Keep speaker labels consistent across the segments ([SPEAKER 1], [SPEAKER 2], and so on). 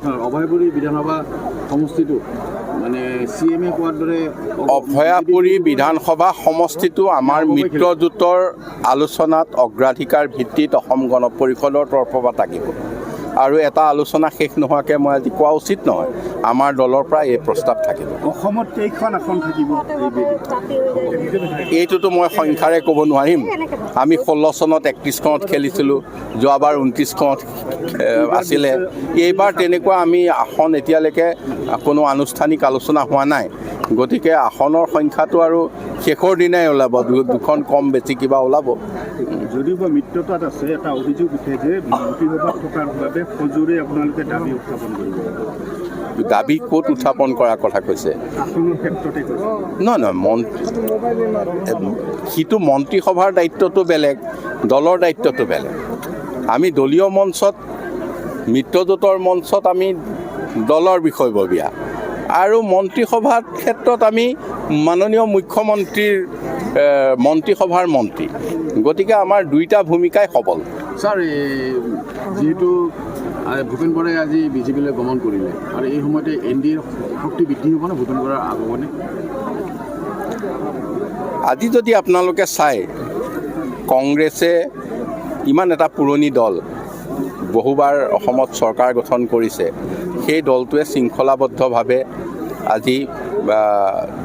[SPEAKER 1] আপোনাৰ অভয়াপুৰী বিধানসভা সমষ্টিটো মানে CMA কোৱাৰ দৰে
[SPEAKER 2] অভয়াপুৰী বিধানসভা সমষ্টিটো আমাৰ মিত্ৰজোঁটৰ আলোচনাত অগ্ৰাধিকাৰ ভিত্তিত অসম গণ পৰিষদৰ তৰফৰ পৰা থাকিব আৰু এটা আলোচনা শেষ নোহোৱাকৈ মই আজি কোৱা উচিত নহয়। আমাৰ দলৰ পৰা এই প্ৰস্তাৱ থাকিব।
[SPEAKER 1] অসমত কেইখন আসন থাকিব
[SPEAKER 2] এইটোতো মই সংখ্যাৰে ক'ব নোৱাৰিম। আমি 16 চনত 31খনত খেলিছিলোঁ, যোৱাবাৰ 29খনত আছিলে। এইবাৰ তেনেকুৱা আমি আসন এতিয়ালৈকে কোনো আনুষ্ঠানিক আলোচনা হোৱা নাই। গতিকে আসনৰ সংখ্যাটো আৰু শেষৰ দিনাই ওলাব, দুখন কম বেছি কিবা ওলাব।
[SPEAKER 1] যদিও বা মিত্ৰতাত আছে এটা অভিযোগ উঠে যে মন্ত্ৰীসভাত থকাৰ বাবে সজোৰে আপোনালোকে দাবী উত্থাপন কৰিব।
[SPEAKER 2] দাবী ক'ত উত্থাপন কৰাৰ কথা কৈছে?
[SPEAKER 1] আসনৰ ক্ষেত্ৰতে কৈছে।
[SPEAKER 2] নহয়, সিটো মন্ত্ৰীসভাৰ দায়িত্বটো বেলেগ, দলৰ দায়িত্বটো বেলেগ। আমি দলীয় মঞ্চত, মিত্ৰজোঁটৰ মঞ্চত আমি দলৰ বিষয়ববীয়া আৰু মন্ত্ৰীসভাৰ ক্ষেত্ৰত আমি মাননীয় মুখ্যমন্ত্ৰীৰ মন্ত্ৰীসভাৰ মন্ত্ৰী। গতিকে আমাৰ দুইটা ভূমিকাই সবল।
[SPEAKER 1] ছাৰ, যিহেতু ভূপেন বৰাই আজি বিজেপিলৈ গমন কৰিলে আৰু এই সময়তে NDAৰ শক্তি বৃদ্ধি হ'বনে ভূপেন বৰাৰ আগমনে?
[SPEAKER 2] আজি যদি আপোনালোকে চাই, কংগ্ৰেছে ইমান এটা পুৰণি দল, বহুবাৰ অসমত চৰকাৰ গঠন কৰিছে, সেই দলটোৱে শৃংখলাবদ্ধভাৱে আজি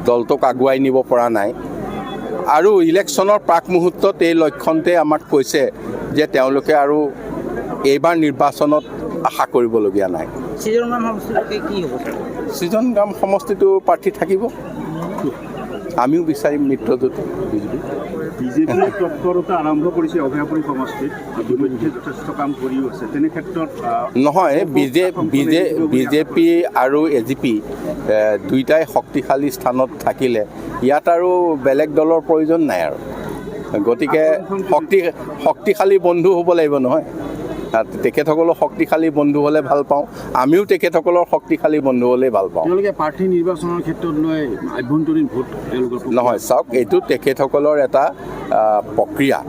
[SPEAKER 2] দলটোক আগুৱাই নিব পৰা নাই। আৰু ইলেকশ্যনৰ প্ৰাক মুহূৰ্তত এই লক্ষণতে আমাক কৈছে যে তেওঁলোকে আৰু এইবাৰ নিৰ্বাচনত আশা কৰিবলগীয়া নাই। সৃজনগ্ৰাম সমষ্টিটো প্ৰাৰ্থী থাকিব। আমিও বিচাৰিম মিত্ৰজোঁট
[SPEAKER 1] বিজেপিয়ে তৎপৰতা আৰম্ভ কৰিছে অভয়াপুৰী সমষ্টিত, ইতিমধ্যে যথেষ্ট কাম কৰিও আছে। তেনে ক্ষেত্ৰত
[SPEAKER 2] নহয়, বিজেপি আৰু AGP দুইটাই শক্তিশালী স্থানত থাকিলে ইয়াত আৰু বেলেগ দলৰ প্ৰয়োজন নাই আৰু। গতিকে শক্তিশালী বন্ধু হ'ব লাগিব নহয়। তেখেতসকলৰ শক্তিশালী বন্ধু হ'লে ভাল পাওঁ, আমিও তেখেতসকলৰ শক্তিশালী বন্ধু হ'লে ভাল পাওঁ।
[SPEAKER 1] তেওঁলোকে প্ৰাৰ্থী নিৰ্বাচনৰ ক্ষেত্ৰত লৈ আভ্যন্তৰীণ ভোট
[SPEAKER 2] নহয়, চাওক, এইটো তেখেতসকলৰ এটা প্ৰক্ৰিয়া,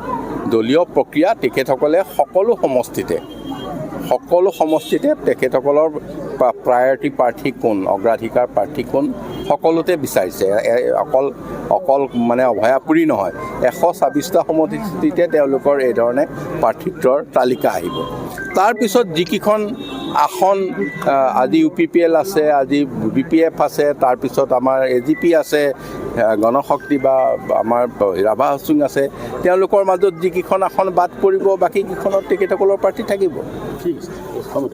[SPEAKER 2] দলীয় প্ৰক্ৰিয়া। তেখেতসকলে সকলো সমষ্টিতে তেখেতসকলৰ প্ৰায়ৰিটি প্ৰাৰ্থী কোন, অগ্ৰাধিকাৰ প্ৰাৰ্থী কোন, সকলোতে বিচাৰিছে। অকল মানে অভয়াপুৰী নহয়, 126টা সমষ্টিতে তেওঁলোকৰ এই ধৰণে প্ৰাৰ্থিত্বৰ তালিকা আহিব। তাৰপিছত যিকেইখন আসন আজি UPPL আছে, আজি BPF আছে, তাৰপিছত আমাৰ AGP আছে, গণশক্তি বা আমাৰ ৰাভা হাছুং আছে, তেওঁলোকৰ মাজত যিকেইখন আসন বাদ পৰিব, বাকীকেইখনত তেখেতসকলৰ প্ৰাৰ্থী থাকিব।
[SPEAKER 1] ঠিক আছে।